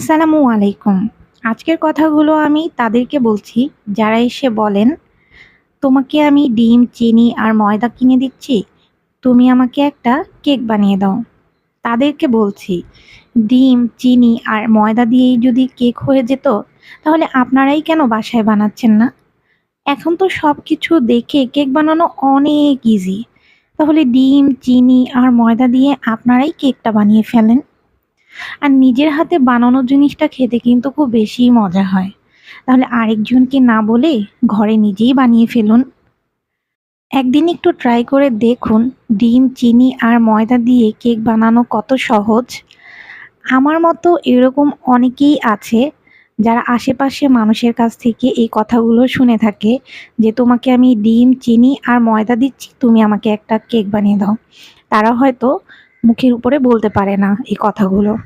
আসসালামু আলাইকুম। আজকের কথাগুলো আমি তাদেরকে বলছি যারা এসে বলেন, "তোমাকে আমি ডিম, চিনি আর ময়দা কিনে দিচ্ছি। তুমি আমাকে একটা কেক বানিয়ে দাও।" তাদেরকে বলছি, ডিম, চিনি আর ময়দা দিয়েই যদি কেক হয়ে যেত, তাহলে আপনারাই কেন বাসায় বানাচ্ছেন না? এখন তো সবকিছু দেখে কেক বানানো অনেক ইজি। তাহলে ডিম, চিনি আর ময়দা দিয়ে আপনারাই কেকটা বানিয়ে ফেলেন। আর নিজের হাতে বানানো জিনিসটা খেতে কিন্তু খুব বেশিই মজা হয়। তাহলে আরেকজনকে না বলে ঘরে নিজেই বানিয়ে ফেলুন। একদিন একটু ট্রাই করে দেখুন ডিম, চিনি আর ময়দা দিয়ে কেক বানানো কত সহজ। আমার মতো এরকম অনেকেই আছে যারা আশেপাশে মানুষের কাছ থেকে এই কথাগুলো শুনে থাকে যে, "তোমাকে আমি ডিম, চিনি আর ময়দা দিচ্ছি, তুমি আমাকে একটা কেক বানিয়ে দাও।" তারা হয়তো মুখের উপরে বলতে পারে না এই কথাগুলো।